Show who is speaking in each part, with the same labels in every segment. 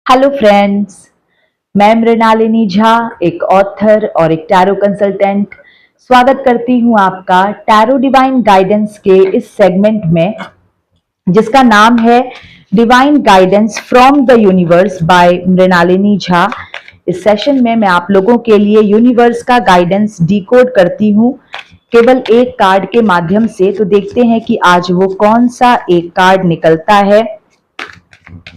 Speaker 1: Hello friends, मैं मृणालिनी झा, एक author और एक टैरो कंसल्टेंट। स्वागत करती हूँ आपका टैरो डिवाइन गाइडेंस के इस सेगमेंट में, जिसका नाम है divine guidance from the universe by Mrinalini Jha. इस सेशन में मैं आप लोगों के लिए यूनिवर्स का गाइडेंस डिकोड करती हूँ केवल एक कार्ड के माध्यम से। तो देखते हैं कि आज वो कौन सा एक कार्ड निकलता है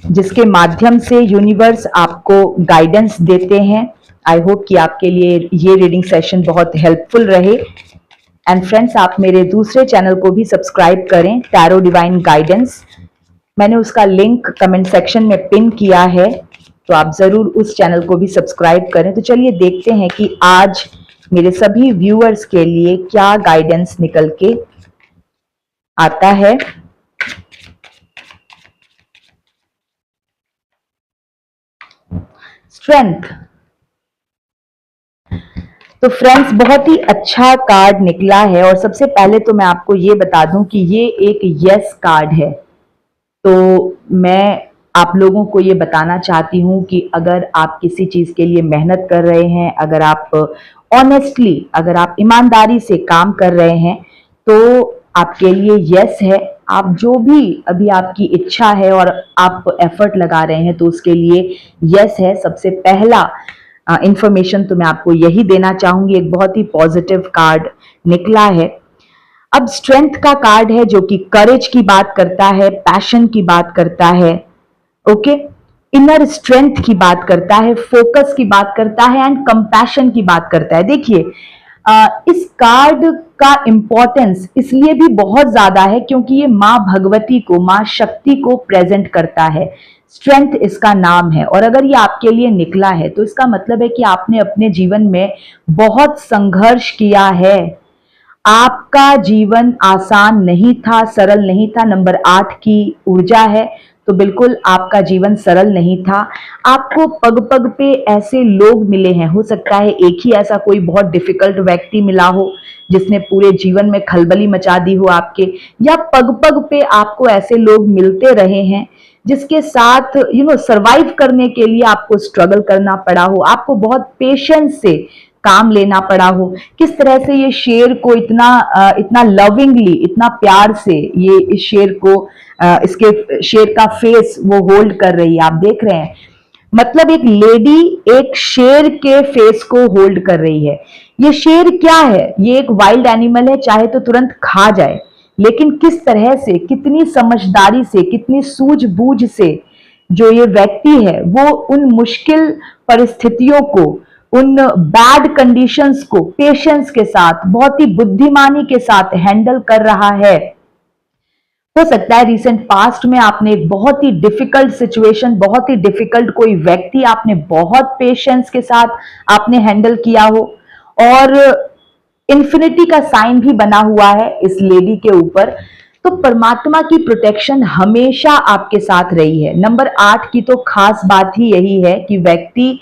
Speaker 1: जिसके माध्यम से यूनिवर्स आपको गाइडेंस देते हैं। आई होप कि आपके लिए ये रीडिंग सेशन बहुत हेल्पफुल रहे। एंड फ्रेंड्स, आप मेरे दूसरे चैनल को भी सब्सक्राइब करें, टैरो डिवाइन गाइडेंस। मैंने उसका लिंक कमेंट सेक्शन में पिन किया है, तो आप जरूर उस चैनल को भी सब्सक्राइब करें। तो चलिए देखते हैं कि आज मेरे सभी व्यूअर्स के लिए क्या गाइडेंस निकल के आता है। स्ट्रेंथ। तो फ्रेंड्स, बहुत ही अच्छा कार्ड निकला है और सबसे पहले तो मैं आपको ये बता दूं कि ये एक यस कार्ड है। तो मैं आप लोगों को ये बताना चाहती हूँ कि अगर आप किसी चीज के लिए मेहनत कर रहे हैं, अगर आप ऑनेस्टली, अगर आप ईमानदारी से काम कर रहे हैं, तो आपके लिए यस है। आप जो भी अभी आपकी इच्छा है और आप एफर्ट लगा रहे हैं, तो उसके लिए यस है। सबसे पहला इंफॉर्मेशन तो मैं आपको यही देना चाहूंगी। एक बहुत ही पॉजिटिव कार्ड निकला है। अब स्ट्रेंथ का कार्ड है जो कि करेज की बात करता है, पैशन की बात करता है, ओके, इनर स्ट्रेंथ की बात करता है, फोकस की बात करता है एंड कंपैशन की बात करता है। देखिए, इस कार्ड का इंपॉर्टेंस इसलिए भी बहुत ज्यादा है क्योंकि ये माँ भगवती को, माँ शक्ति को प्रेजेंट करता है। स्ट्रेंथ इसका नाम है और अगर ये आपके लिए निकला है तो इसका मतलब है कि आपने अपने जीवन में बहुत संघर्ष किया है। आपका जीवन आसान नहीं था, सरल नहीं था। नंबर 8 की ऊर्जा है, तो बिल्कुल आपका जीवन सरल नहीं था। आपको पग पग पे ऐसे लोग मिले हैं, हो सकता है एक ही ऐसा कोई बहुत डिफिकल्ट व्यक्ति मिला हो जिसने पूरे जीवन में खलबली मचा दी हो आपके, या पग पग पे आपको ऐसे लोग मिलते रहे हैं जिसके साथ सर्वाइव करने के लिए आपको स्ट्रगल करना पड़ा हो, आपको बहुत पेशेंस से काम लेना पड़ा हो। किस तरह से ये शेर को इतना लविंगली, इतना प्यार से ये इस शेर को, इसके शेर का फेस वो होल्ड कर रही है, आप देख रहे हैं। मतलब एक लेडी एक शेर के फेस को होल्ड कर रही है। ये शेर क्या है? ये एक वाइल्ड एनिमल है, चाहे तो तुरंत खा जाए, लेकिन किस तरह से, कितनी समझदारी से, कितनी सूझबूझ से जो ये व्यक्ति है वो उन मुश्किल परिस्थितियों को, उन बैड कंडीशंस को पेशेंस के साथ, बहुत ही बुद्धिमानी के साथ हैंडल कर रहा है। हो सकता है रिसेंट पास्ट में आपने एक बहुत ही डिफिकल्ट सिचुएशन, बहुत ही डिफिकल्ट कोई व्यक्ति आपने बहुत पेशेंस के साथ आपने हैंडल किया हो, और इन्फिनिटी का साइन भी बना हुआ है इस लेडी के ऊपर। तो परमात्मा की प्रोटेक्शन हमेशा आपके साथ रही है। नंबर 8 की तो खास बात ही यही है कि व्यक्ति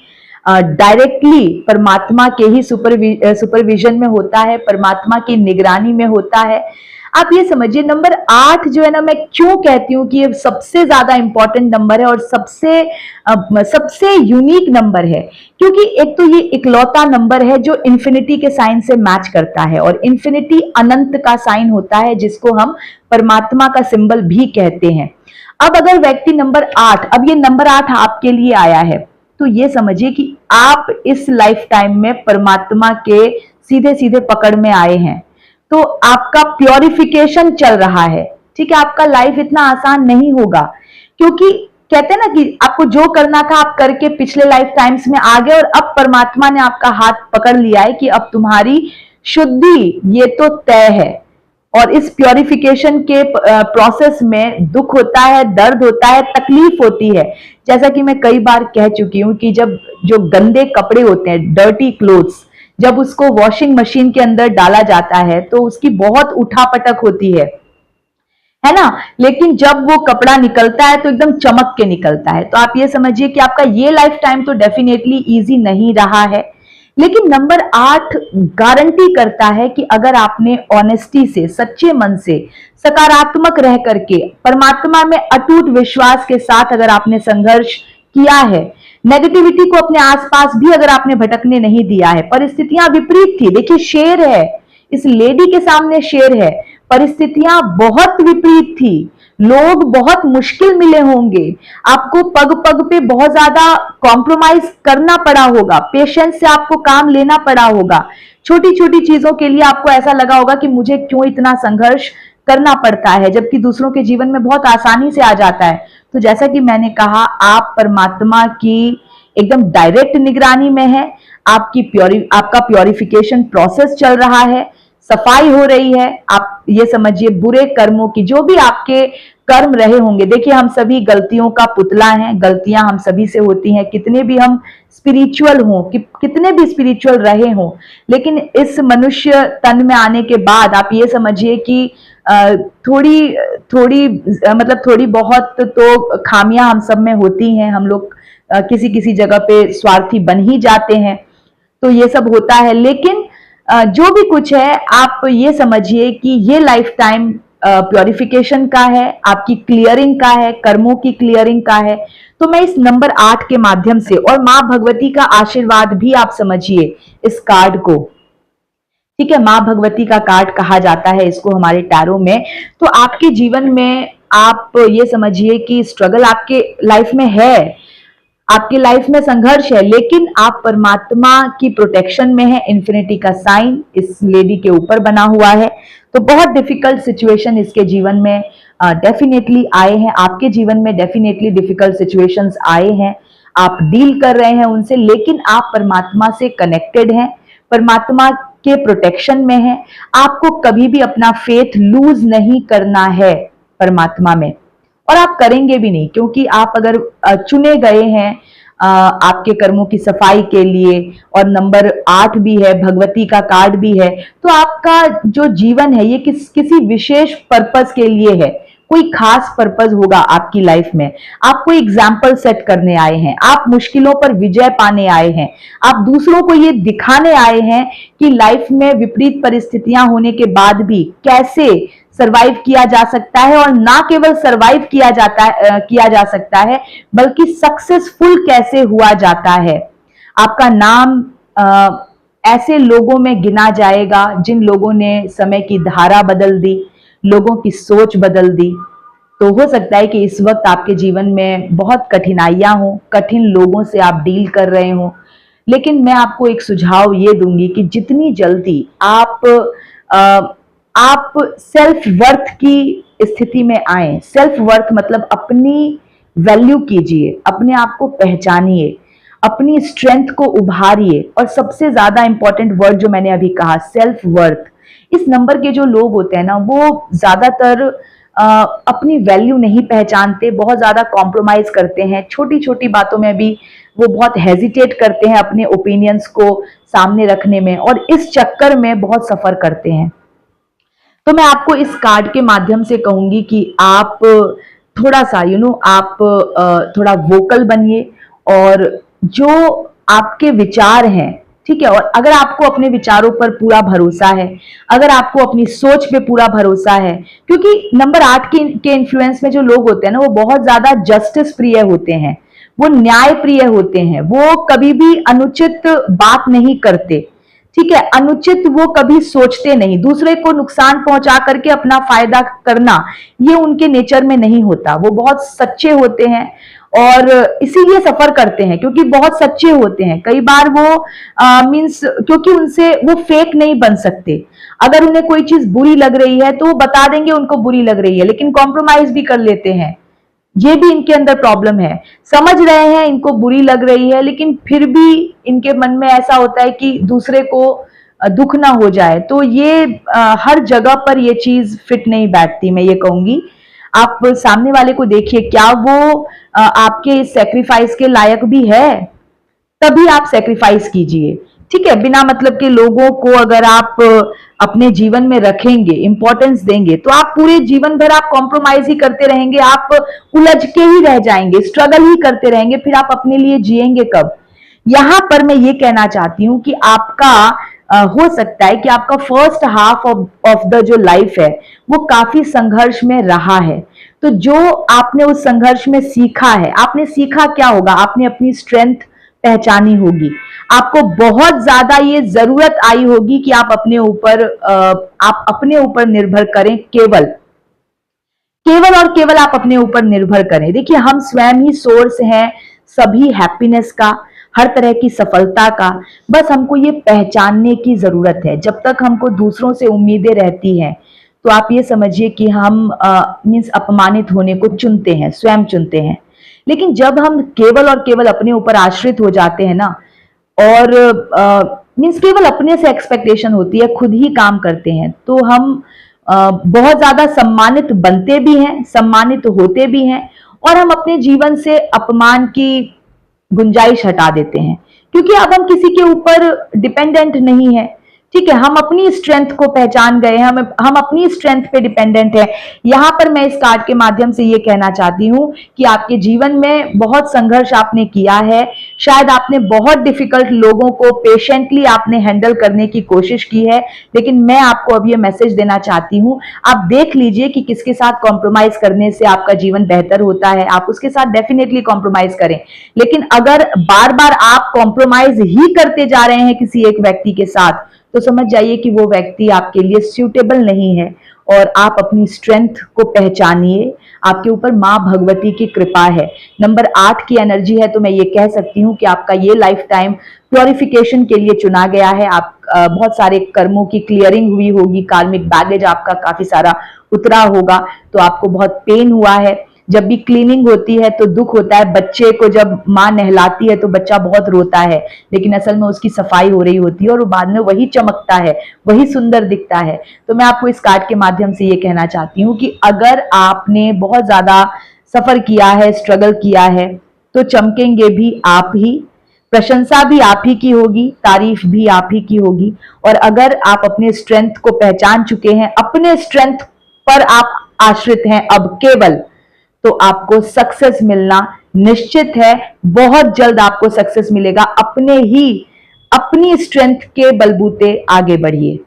Speaker 1: डायरेक्टली परमात्मा के ही सुपरविजन में होता है, परमात्मा की निगरानी में होता है। आप ये समझिए, नंबर 8 जो है ना, मैं क्यों कहती हूँ कि ये सबसे ज्यादा इंपॉर्टेंट नंबर है और सबसे यूनिक नंबर है, क्योंकि एक तो ये इकलौता नंबर है जो इन्फिनिटी के साइन से मैच करता है, और इन्फिनिटी अनंत का साइन होता है जिसको हम परमात्मा का सिंबल भी कहते हैं। अब अगर व्यक्ति नंबर 8, अब ये नंबर 8 आपके लिए आया है, तो ये समझिए कि आप इस लाइफ टाइम में परमात्मा के सीधे सीधे पकड़ में आए हैं। तो आपका प्योरिफिकेशन चल रहा है, ठीक है। आपका लाइफ इतना आसान नहीं होगा, क्योंकि कहते हैं ना कि आपको जो करना था आप करके पिछले लाइफ टाइम्स में आ गए, और अब परमात्मा ने आपका हाथ पकड़ लिया है कि अब तुम्हारी शुद्धि ये तो तय है। और इस प्योरिफिकेशन के प्रोसेस में दुख होता है, दर्द होता है, तकलीफ होती है। जैसा कि मैं कई बार कह चुकी हूं कि जब जो गंदे कपड़े होते हैं, डर्टी क्लोथ्स, जब उसको वॉशिंग मशीन के अंदर डाला जाता है तो उसकी बहुत उठापटक होती है ना, लेकिन जब वो कपड़ा निकलता है तो एकदम चमक के निकलता है। तो आप ये समझिए कि आपका ये लाइफ टाइम तो डेफिनेटली इजी नहीं रहा है, लेकिन नंबर 8 गारंटी करता है कि अगर आपने ऑनेस्टी से, सच्चे मन से, सकारात्मक रह करके, परमात्मा में अटूट विश्वास के साथ अगर आपने संघर्ष किया है, नेगेटिविटी को अपने आसपास भी अगर आपने भटकने नहीं दिया है, परिस्थितियां विपरीत थी। देखिए शेर है, इस लेडी के सामने शेर है, परिस्थितियां बहुत विपरीत थी, लोग बहुत मुश्किल मिले होंगे, आपको पग पग पे बहुत ज्यादा कॉम्प्रोमाइज करना पड़ा होगा, पेशेंस से आपको काम लेना पड़ा होगा, छोटी छोटी चीजों के लिए आपको ऐसा लगा होगा कि मुझे क्यों इतना संघर्ष करना पड़ता है, जबकि दूसरों के जीवन में बहुत आसानी से आ जाता है। तो जैसा कि मैंने कहा, आप परमात्मा की एकदम डायरेक्ट निगरानी में है, आपका प्योरिफिकेशन प्रोसेस चल रहा है, सफाई हो रही है। आप ये समझिए बुरे कर्मों की, जो भी आपके कर्म रहे होंगे, देखिए हम सभी गलतियों का पुतला हैं, गलतियां हम सभी से होती हैं, कितने भी हम स्पिरिचुअल हों, कितने भी स्पिरिचुअल रहे हों, लेकिन इस मनुष्य तन में आने के बाद आप ये समझिए कि थोड़ी थोड़ी मतलब थोड़ी बहुत तो खामियां हम सब में होती हैं, हम लोग किसी किसी जगह पे स्वार्थी बन ही जाते हैं, तो ये सब होता है। लेकिन जो भी कुछ है, आप ये समझिए कि ये लाइफ टाइम प्योरिफिकेशन का है, आपकी क्लियरिंग का है, कर्मों की क्लियरिंग का है। तो मैं इस नंबर 8 के माध्यम से, और मां भगवती का आशीर्वाद भी आप समझिए इस कार्ड को, ठीक है, मां भगवती का कार्ड कहा जाता है इसको हमारे टैरो में। तो आपके जीवन में आप ये समझिए कि स्ट्रगल आपके लाइफ में है, आपकी लाइफ में संघर्ष है, लेकिन आप परमात्मा की प्रोटेक्शन में है। इन्फिनिटी का साइन इस लेडी के ऊपर बना हुआ है। तो बहुत डिफिकल्ट सिचुएशन इसके जीवन में डेफिनेटली आए हैं, आपके जीवन में डेफिनेटली डिफिकल्ट सिचुएशंस आए हैं, आप डील कर रहे हैं उनसे, लेकिन आप परमात्मा से कनेक्टेड हैं, परमात्मा के प्रोटेक्शन में है। आपको कभी भी अपना फेथ लूज नहीं करना है परमात्मा में, और आप करेंगे भी नहीं, क्योंकि आप अगर चुने गए हैं आपके कर्मों की सफाई के लिए, और नंबर 8 भी है, भगवती का कार्ड भी है, तो आपका जो जीवन है ये किसी विशेष पर्पस के लिए है, कोई खास पर्पस होगा आपकी लाइफ में। आप कोई एग्जाम्पल सेट करने आए हैं, आप मुश्किलों पर विजय पाने आए हैं, आप दूसरों को ये दिखाने आए हैं कि लाइफ में विपरीत परिस्थितियां होने के बाद भी कैसे सरवाइव किया जा सकता है, और ना केवल सरवाइव किया जा सकता है, बल्कि सक्सेसफुल कैसे हुआ जाता है। आपका नाम ऐसे लोगों में गिना जाएगा जिन लोगों ने समय की धारा बदल दी, लोगों की सोच बदल दी। तो हो सकता है कि इस वक्त आपके जीवन में बहुत कठिनाइयां हो, कठिन लोगों से आप डील कर रहे हो, लेकिन मैं आपको एक सुझाव ये दूंगी कि जितनी जल्दी आप सेल्फ वर्थ की स्थिति में आए, सेल्फ वर्थ मतलब अपनी वैल्यू कीजिए, अपने आप को पहचानिए, अपनी स्ट्रेंथ को उभारिए, और सबसे ज्यादा इंपॉर्टेंट वर्ड जो मैंने अभी कहा, सेल्फ वर्थ। इस नंबर के जो लोग होते हैं ना, वो ज्यादातर अपनी वैल्यू नहीं पहचानते, बहुत ज्यादा कॉम्प्रोमाइज करते हैं, छोटी छोटी बातों में भी वो बहुत हेजिटेट करते हैं अपने ओपिनियंस को सामने रखने में, और इस चक्कर में बहुत सफर करते हैं। तो मैं आपको इस कार्ड के माध्यम से कहूंगी कि आप थोड़ा सा आप थोड़ा वोकल बनिए, और जो आपके विचार हैं, ठीक है, और अगर आपको अपने विचारों पर पूरा भरोसा है, अगर आपको अपनी सोच पे पूरा भरोसा है, क्योंकि नंबर 8 के इन्फ्लुएंस में जो लोग होते हैं ना, वो बहुत ज्यादा जस्टिस प्रिय होते हैं, वो न्याय प्रिय होते हैं, वो कभी भी अनुचित बात नहीं करते, ठीक है, अनुचित वो कभी सोचते नहीं, दूसरे को नुकसान पहुंचा करके अपना फायदा करना ये उनके नेचर में नहीं होता। वो बहुत सच्चे होते हैं, और इसीलिए सफर करते हैं, क्योंकि बहुत सच्चे होते हैं। कई बार वो मींस क्योंकि उनसे वो फेक नहीं बन सकते, अगर उन्हें कोई चीज बुरी लग रही है तो वो बता देंगे उनको बुरी लग रही है, लेकिन कॉम्प्रोमाइज भी कर लेते हैं। ये भी इनके अंदर प्रॉब्लम है, समझ रहे हैं इनको बुरी लग रही है, लेकिन फिर भी इनके मन में ऐसा होता है कि दूसरे को दुख ना हो जाए। तो ये हर जगह पर ये चीज फिट नहीं बैठती। मैं ये कहूंगी, आप सामने वाले को देखिए, क्या वो आपके सैक्रिफाइस के लायक भी है, तभी आप सैक्रिफाइस कीजिए, ठीक है। बिना मतलब के लोगों को अगर आप अपने जीवन में रखेंगे, इंपॉर्टेंस देंगे, तो आप पूरे जीवन भर आप कॉम्प्रोमाइज ही करते रहेंगे, आप उलझ के ही रह जाएंगे, स्ट्रगल ही करते रहेंगे, फिर आप अपने लिए जिएंगे कब। यहां पर मैं ये कहना चाहती हूं कि आपका हो सकता है कि आपका फर्स्ट हाफ ऑफ द जो लाइफ है वो काफी संघर्ष में रहा है, तो जो आपने उस संघर्ष में सीखा है, आपने सीखा क्या होगा, आपने अपनी स्ट्रेंथ पहचानी होगी। आपको बहुत ज्यादा ये जरूरत आई होगी कि आप अपने ऊपर निर्भर करें, केवल केवल और केवल आप अपने ऊपर निर्भर करें। देखिए, हम स्वयं ही सोर्स हैं सभी हैप्पीनेस का, हर तरह की सफलता का। बस हमको ये पहचानने की जरूरत है। जब तक हमको दूसरों से उम्मीदें रहती हैं, तो आप ये समझिए कि हम मीन्स अपमानित होने को चुनते हैं, स्वयं चुनते हैं। लेकिन जब हम केवल और केवल अपने ऊपर आश्रित हो जाते हैं ना, और मीन्स केवल अपने से एक्सपेक्टेशन होती है, खुद ही काम करते हैं, तो हम बहुत ज्यादा सम्मानित बनते भी हैं, सम्मानित होते भी हैं, और हम अपने जीवन से अपमान की गुंजाइश हटा देते हैं, क्योंकि अब हम किसी के ऊपर डिपेंडेंट नहीं है। ठीक है, हम अपनी स्ट्रेंथ को पहचान गए हैं, हम अपनी स्ट्रेंथ पे डिपेंडेंट है। यहां पर मैं इस कार्ड के माध्यम से ये कहना चाहती हूं कि आपके जीवन में बहुत संघर्ष आपने किया है, शायद आपने बहुत डिफिकल्ट लोगों को पेशेंटली आपने हैंडल करने की कोशिश की है, लेकिन मैं आपको अब ये मैसेज देना चाहती हूं, आप देख लीजिए कि किसके साथ कॉम्प्रोमाइज करने से आपका जीवन बेहतर होता है, आप उसके साथ डेफिनेटली कॉम्प्रोमाइज करें। लेकिन अगर बार बार आप कॉम्प्रोमाइज ही करते जा रहे हैं किसी एक व्यक्ति के साथ, तो समझ जाइए कि वो व्यक्ति आपके लिए सूटेबल नहीं है, और आप अपनी स्ट्रेंथ को पहचानिए। आपके ऊपर माँ भगवती की कृपा है। नंबर 8 की एनर्जी है, तो मैं ये कह सकती हूँ कि आपका ये लाइफ टाइम प्योरिफिकेशन के लिए चुना गया है। आप बहुत सारे कर्मों की क्लियरिंग हुई होगी, कार्मिक बैगेज आपका काफी सारा उतरा होगा, तो आपको बहुत पेन हुआ है। जब भी क्लीनिंग होती है तो दुख होता है। बच्चे को जब माँ नहलाती है तो बच्चा बहुत रोता है, लेकिन असल में उसकी सफाई हो रही होती है, और बाद में वही चमकता है, वही सुंदर दिखता है। तो मैं आपको इस कार्ड के माध्यम से ये कहना चाहती हूँ कि अगर आपने बहुत ज्यादा सफर किया है, स्ट्रगल किया है, तो चमकेंगे भी आप ही, प्रशंसा भी आप ही की होगी, तारीफ भी आप ही की होगी। और अगर आप अपने स्ट्रेंथ को पहचान चुके हैं, अपने स्ट्रेंथ पर आप आश्रित हैं अब केवल, तो आपको सक्सेस मिलना निश्चित है। बहुत जल्द आपको सक्सेस मिलेगा। अपनी स्ट्रेंथ के बलबूते आगे बढ़िए।